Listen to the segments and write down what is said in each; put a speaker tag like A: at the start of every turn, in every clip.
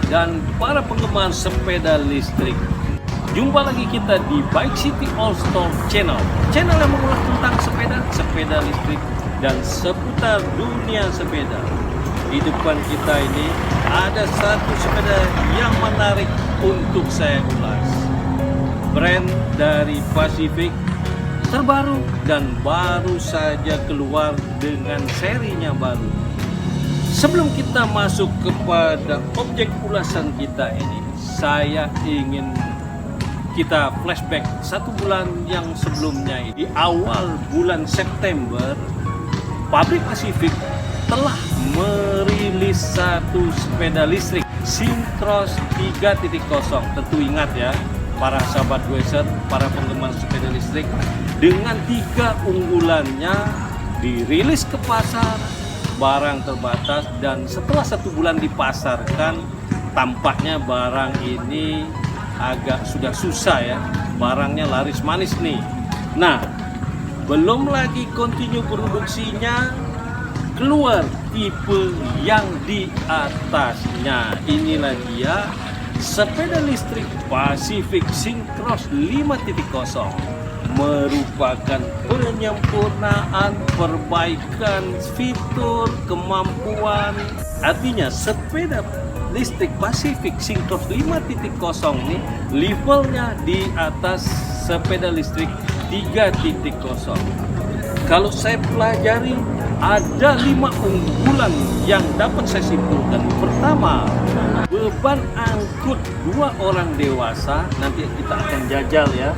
A: dan para penggemar sepeda listrik. Jumpa lagi kita di Bike City All Star Channel yang mengulas tentang sepeda, sepeda listrik, dan seputar dunia sepeda. Di depan kita ini ada satu sepeda yang menarik untuk saya ulas. Brand dari Pacific, terbaru dan baru saja keluar dengan serinya baru. Sebelum kita masuk kepada objek ulasan kita ini, saya ingin kita flashback 1 bulan yang sebelumnya. Di awal bulan September, pabrik Pacific telah merilis satu sepeda listrik Syncross 3.0. Tentu ingat ya, para sahabat Dweser, para penggemar sepeda listrik, dengan 3 unggulannya dirilis ke pasar, barang terbatas, dan setelah 1 bulan dipasarkan, tampaknya barang ini agak sudah susah ya, barangnya laris manis nih. Nah, belum lagi continue produksinya, keluar tipe yang di atasnya. Inilah dia sepeda listrik Pacific Syncross 5.0, merupakan penyempurnaan, perbaikan fitur, kemampuan. Artinya sepeda listrik Pacific Syncross 5.0 ini levelnya di atas sepeda listrik 3.0. Kalau saya pelajari, ada 5 unggulan yang dapat saya simpulkan. Pertama, beban angkut 2 orang dewasa, nanti kita akan jajal ya,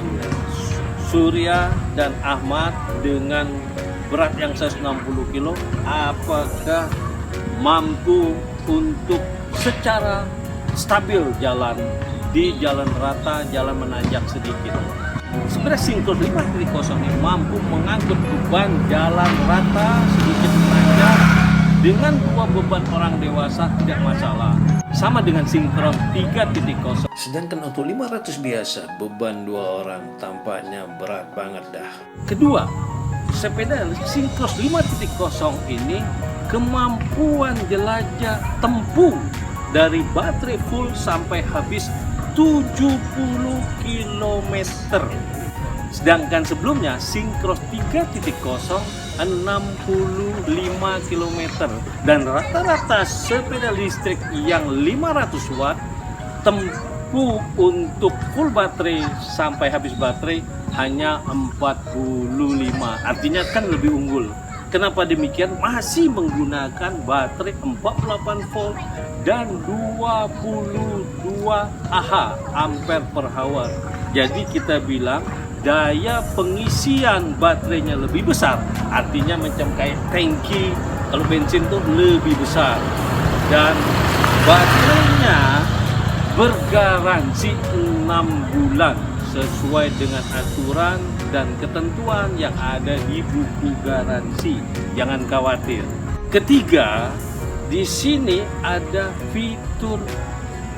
A: Surya dan Ahmad dengan berat yang 160 kilo, apakah mampu untuk secara stabil jalan di jalan rata, jalan menanjak sedikit. Sepeda Syncross 5.0 ini mampu mengangkut beban jalan rata sedikit menanjak dengan 2 beban orang dewasa, tidak masalah. Sama dengan Syncross 3.0. Sedangkan untuk 500 biasa, beban 2 orang tampaknya berat banget dah. Kedua, sepeda Syncross 5.0 ini kemampuan jelajah tempuh dari baterai full sampai habis 70 km. Sedangkan sebelumnya Syncross 3.0 65 km, dan rata-rata sepeda listrik yang 500 watt tempuh untuk full baterai sampai habis baterai hanya 45. Artinya kan lebih unggul. Kenapa demikian? Masih menggunakan baterai 48 volt dan 22 ampere per hour. Jadi kita bilang daya pengisian baterainya lebih besar, artinya macam kayak tangki kalau bensin tuh lebih besar, dan baterainya bergaransi 6 bulan sesuai dengan aturan dan ketentuan yang ada di buku garansi. Jangan khawatir. Ketiga, di sini ada fitur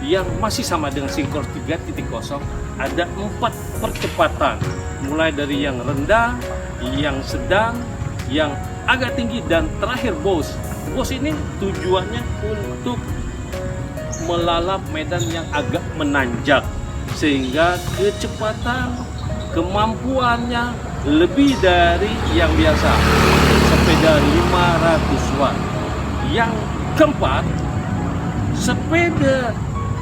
A: yang masih sama dengan Syncross 3.0. Ada 4 percepatan, mulai dari yang rendah, yang sedang, yang agak tinggi, dan terakhir Bose. Bose ini tujuannya untuk melalap medan yang agak menanjak, sehingga kecepatan, kemampuannya lebih dari yang biasa, sepeda 500 watt. Yang keempat, sepeda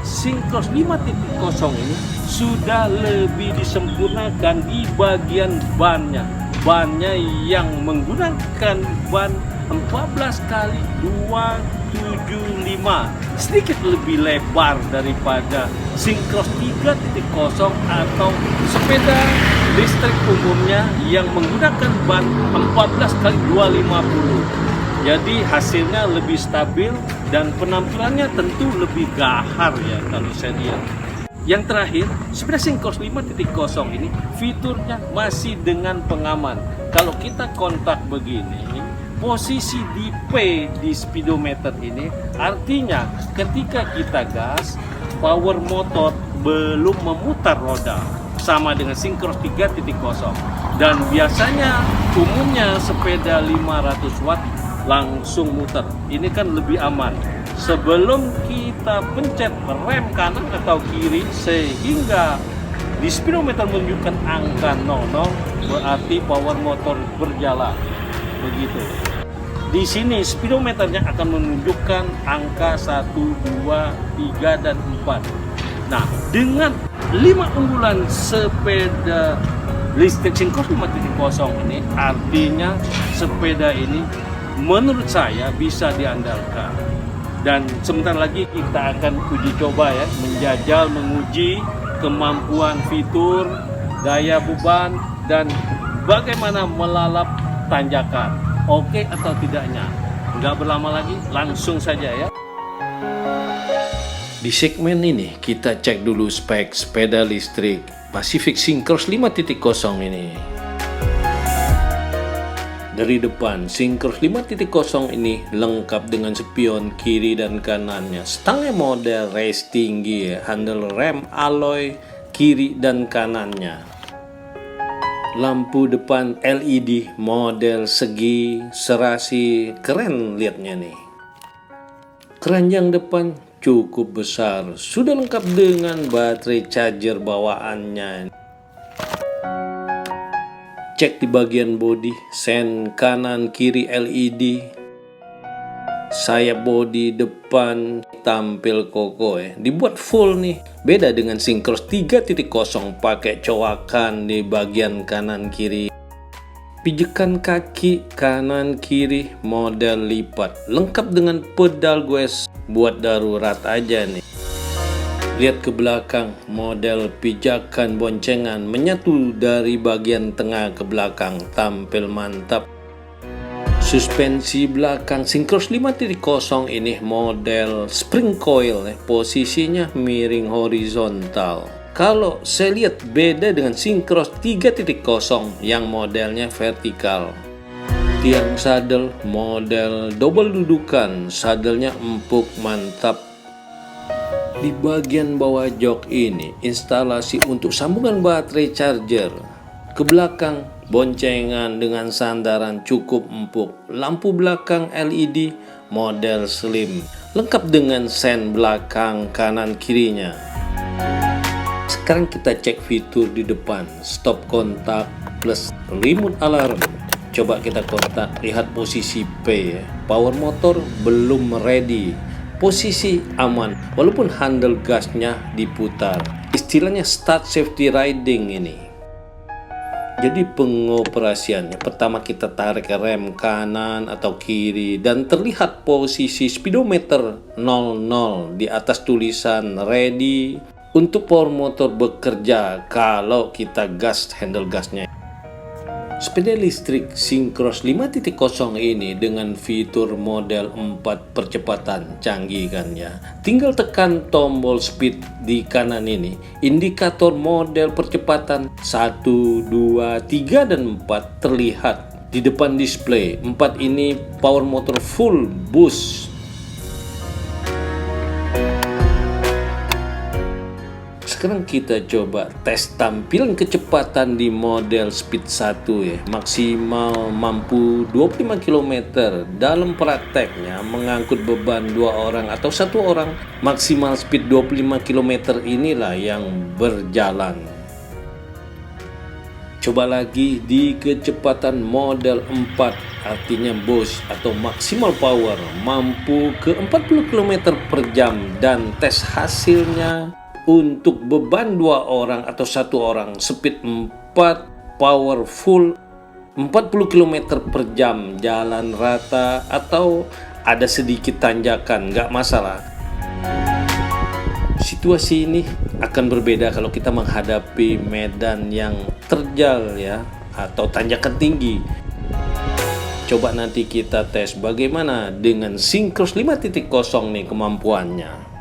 A: Syncross 5.0 ini sudah lebih disempurnakan di bagian bannya. Bannya yang menggunakan ban 14 kali 275, sedikit lebih lebar daripada Syncross 3.0 atau sepeda listrik umumnya yang menggunakan ban 14 kali 250. Jadi hasilnya lebih stabil dan penampilannya tentu lebih gahar ya kalau saya lihat. Yang terakhir, sepeda Syncross 5.0 ini fiturnya masih dengan pengaman. Kalau kita kontak begini, posisi di P di speedometer ini artinya ketika kita gas, power motor belum memutar roda, sama dengan Syncross 3.0. Dan biasanya umumnya sepeda 500 watt langsung muter. Ini kan lebih aman. sebelum kita pencet rem kanan atau kiri sehingga di speedometer menunjukkan angka 00, berarti power motor berjalan. Begitu. Di sini speedometernya akan menunjukkan angka 1, 2, 3, dan 4. Nah, dengan 5 unggulan sepeda listrik Syncross 5.0 ini, artinya sepeda ini menurut saya bisa diandalkan. Dan sebentar lagi kita akan uji coba ya, menjajal, menguji kemampuan fitur, daya beban, dan bagaimana melalap tanjakan. Oke atau tidaknya? Nggak berlama lagi, langsung saja ya. Di segmen ini kita cek dulu spek sepeda listrik Pacific Syncross 5.0 ini. Dari depan, Syncross 5.0 ini lengkap dengan spion kiri dan kanannya. Stangnya model race tinggi, handle rem alloy kiri dan kanannya. Lampu depan LED model segi serasi, keren liatnya nih. Keranjang depan cukup besar, sudah lengkap dengan baterai charger bawaannya. Cek di bagian bodi, sen kanan kiri LED, sayap bodi depan tampil kokoh ya. Dibuat full nih. Beda dengan Syncross 3.0 pakai coakan di bagian kanan kiri. Pijakan kaki kanan kiri model lipat, lengkap dengan pedal goes buat darurat aja nih. Lihat ke belakang, model pijakan boncengan menyatu dari bagian tengah ke belakang, tampil mantap. Suspensi belakang Syncross 5.0 ini model spring coil, posisinya miring horizontal. Kalau saya lihat beda dengan Syncross 3.0 yang modelnya vertikal. Tiang sadel model double dudukan, sadelnya empuk mantap. Di bagian bawah jok ini instalasi untuk sambungan baterai charger. Ke belakang boncengan dengan sandaran cukup empuk. Lampu belakang LED model slim, lengkap dengan sen belakang kanan kirinya. Sekarang kita cek fitur di depan, stop kontak plus remote alarm. Coba kita kontak, lihat posisi P ya. Power motor belum ready. Posisi aman, walaupun handle gasnya diputar. Istilahnya start safety riding ini. Jadi pengoperasiannya, pertama kita tarik rem kanan atau kiri dan terlihat posisi speedometer 00 di atas tulisan ready untuk power motor bekerja kalau kita gas handle gasnya. Sepeda listrik Syncross 5.0 ini dengan fitur model 4 percepatan, canggih kan ya. Tinggal tekan tombol speed di kanan ini, indikator model percepatan 1, 2, 3, dan 4 terlihat di depan display. 4 ini power motor full boost. Sekarang kita coba tes tampilan kecepatan di model speed 1 ya. Maksimal mampu 25 km. Dalam prakteknya mengangkut beban 2 orang atau 1 orang, maksimal speed 25 km inilah yang berjalan. Coba lagi di kecepatan model 4, artinya boost atau maksimal power, mampu ke 40 km per jam, dan tes hasilnya untuk beban 2 orang atau 1 orang, speed 4, power full 40 km per jam, jalan rata atau ada sedikit tanjakan, nggak masalah. Situasi ini akan berbeda kalau kita menghadapi medan yang terjal ya, atau tanjakan tinggi. Coba nanti kita tes bagaimana dengan Syncross 5.0 nih kemampuannya.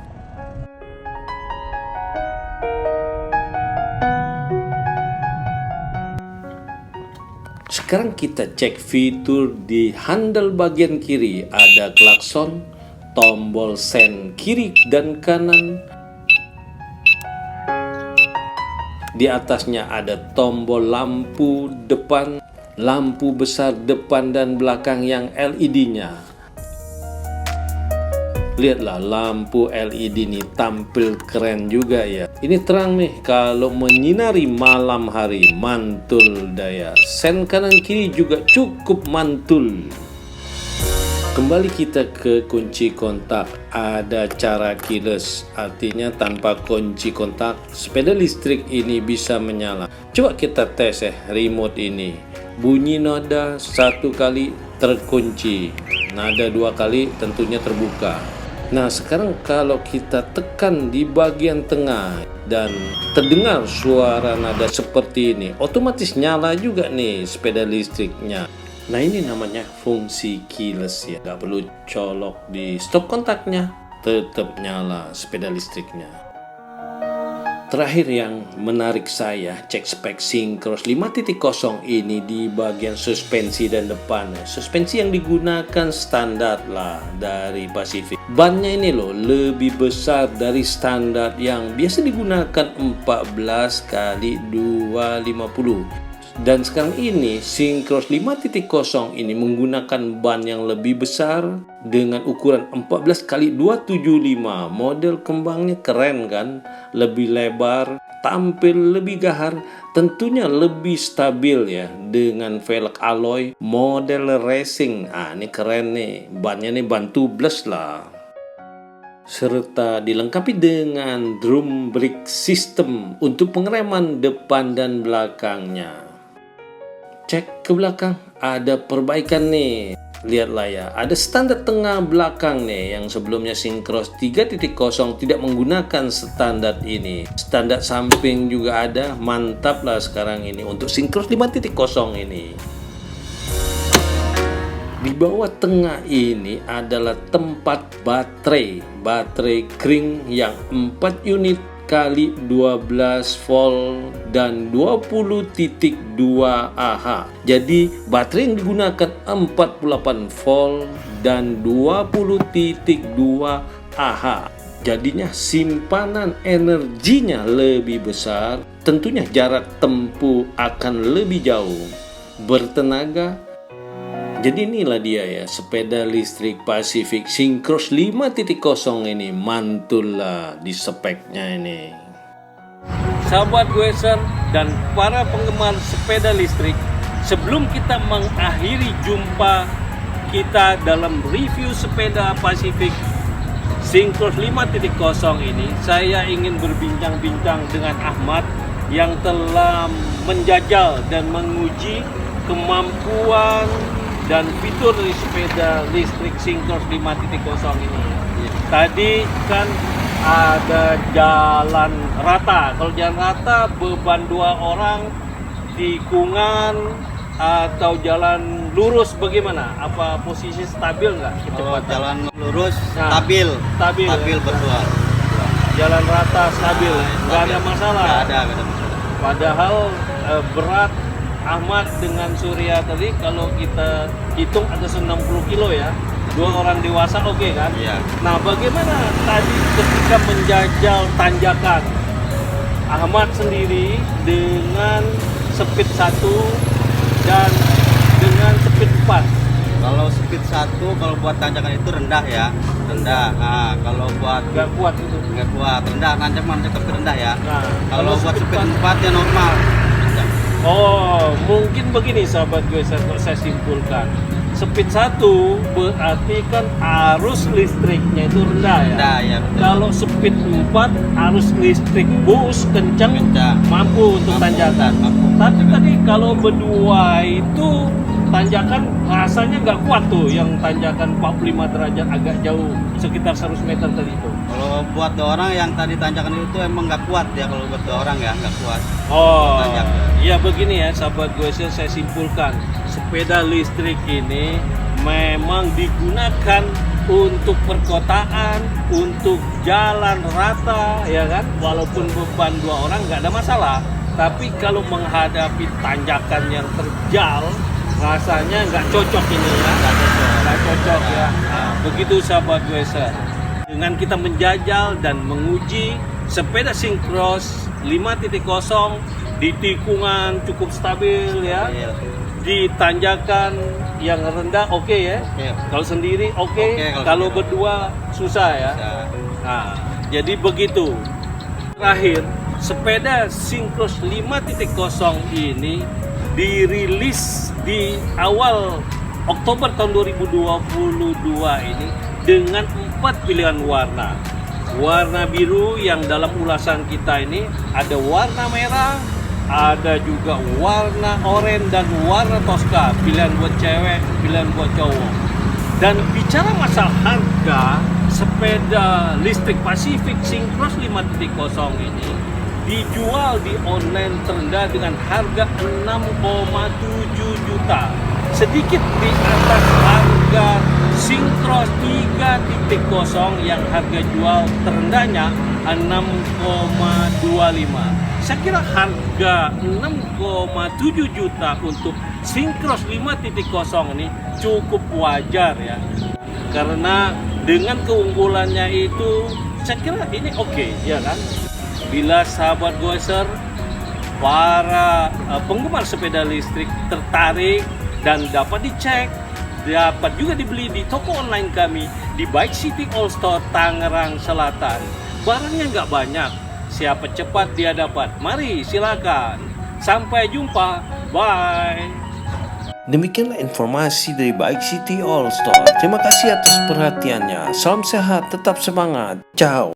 A: Sekarang kita cek fitur di handle bagian kiri. Ada klakson, tombol sen kiri dan kanan. Di atasnya ada tombol lampu depan, lampu besar depan dan belakang yang LED-nya. Lihatlah lampu LED ini tampil keren juga ya. Ini terang nih kalau menyinari malam hari, mantul daya. Sen kanan kiri juga cukup mantul. Kembali kita ke kunci kontak. Ada cara keyless, artinya tanpa kunci kontak sepeda listrik ini bisa menyala. Coba kita tes ya remote ini. Bunyi nada 1 kali terkunci, nada 2 kali tentunya terbuka. Nah sekarang kalau kita tekan di bagian tengah dan terdengar suara nada seperti ini, otomatis nyala juga nih sepeda listriknya. Nah ini namanya fungsi keyless ya, nggak perlu colok di stop kontaknya, tetap nyala sepeda listriknya. Terakhir yang menarik saya, cek spek Syncros 5.0 ini di bagian suspensi dan depan. Suspensi yang digunakan standar lah dari Pacific. Bannya ini loh lebih besar dari standar yang biasa digunakan 14 kali 250. Dan sekarang ini Syncros 5.0 ini menggunakan ban yang lebih besar dengan ukuran 14 kali 275. Model kembangnya keren kan, lebih lebar, tampil lebih gahar, tentunya lebih stabil ya dengan velg alloy model racing. Ini keren nih, bannya nih ban tubeless lah. Serta dilengkapi dengan drum brake system untuk pengereman depan dan belakangnya. Cek ke belakang, ada perbaikan nih. Lihatlah ya, ada standar tengah belakang nih yang sebelumnya Syncros 3.0 tidak menggunakan standar ini. Standar samping juga ada, mantap lah sekarang ini untuk Syncros 5.0 ini. Di bawah tengah ini adalah tempat baterai kring yang 4 unit kali 12 volt dan 20.2 Ah. Jadi baterai yang digunakan 48 volt dan 20.2 Ah. Jadinya simpanan energinya lebih besar, tentunya jarak tempuh akan lebih jauh, bertenaga. Jadi inilah dia ya, sepeda listrik Pacific Syncros 5.0 ini mantul lah di speknya ini. Sahabat Goeser dan para penggemar sepeda listrik, sebelum kita mengakhiri jumpa kita dalam review sepeda Pacific Syncros 5.0 ini, saya ingin berbincang-bincang dengan Ahmad yang telah menjajal dan menguji kemampuan dan fitur dari sepeda listrik Syncros 5.0 ini. Tadi kan ada jalan rata. Kalau jalan rata beban 2 orang, tikungan atau jalan lurus bagaimana? Apa posisi stabil nggak kecepatan?
B: Kalau jalan lurus stabil berdua.
A: Jalan rata stabil, nggak ada masalah.
B: Nggak ada masalah.
A: Padahal berat Ahmad dengan Surya tadi kalau kita hitung ada 60 kilo ya, 2 orang dewasa oke kan?
B: Iya.
A: Nah bagaimana tadi ketika menjajal tanjakan Ahmad sendiri dengan speed 1 dan dengan speed 4?
B: Kalau speed 1 kalau buat tanjakan itu rendah ya, rendah. Nah, kalau buat
A: Nggak kuat itu.
B: nggak kuat, rendah, nanjak tapi rendah ya.
A: Nah,
B: Kalau buat speed 4 ya normal.
A: Oh, mungkin begini sahabat gue, saya simpulkan. Speed 1 berarti kan arus listriknya itu rendah ya.
B: Rendah ya. Betul.
A: Kalau speed 4 arus listrik bus kencang. Mampu untuk tanjakan. Tapi tadi kalau berdua itu tanjakan rasanya nggak kuat tuh, yang tanjakan 45 derajat agak jauh sekitar 100 meter tadi itu.
B: Kalau buat 2 orang yang tadi tanjakan itu emang nggak kuat ya, kalau buat 2 orang ya nggak kuat.
A: Oh,
B: Tanjakan.
A: ya begini ya sahabat gue, saya simpulkan sepeda listrik ini memang digunakan untuk perkotaan, untuk jalan rata ya kan, walaupun beban 2 orang nggak ada masalah. Tapi kalau menghadapi tanjakan yang terjal, rasanya nggak cocok ini ya, nggak cocok ya. Nah, begitu sahabat gue, dengan kita menjajal dan menguji sepeda Syncros 5.0 di tikungan cukup stabil ya, di tanjakan yang rendah oke ya.
B: Oke.
A: Kalau sendiri oke,
B: Oke,
A: kalau
B: kalau sendiri.
A: berdua susah ya.
B: Bisa.
A: Nah, jadi begitu. Terakhir, sepeda Syncross 5.0 ini dirilis di awal Oktober tahun 2022 ini dengan 4 pilihan warna. Warna biru yang dalam ulasan kita ini ada warna merah, ada juga warna oranye dan warna toska, pilihan buat cewek, pilihan buat cowok. Dan bicara masalah harga, sepeda listrik Pacific Syncross 5.0 ini dijual di online terendah dengan harga 6,7 juta. Sedikit di atas harga Syncross 3.0 yang harga jual terendahnya 6,25. Saya kira harga 6,7 juta untuk Syncross 5.0 ini cukup wajar ya. Karena dengan keunggulannya itu saya kira ini oke, ya kan? Bila sahabat Goeser, para penggemar sepeda listrik tertarik dan dapat dicek, dapat juga dibeli di toko online kami di Bike City All Store Tangerang Selatan. Barangnya nggak banyak, siapa cepat dia dapat. Mari silakan. Sampai jumpa, bye. Demikianlah informasi dari Bike City All Store. Terima kasih atas perhatiannya. Salam sehat, tetap semangat. Ciao.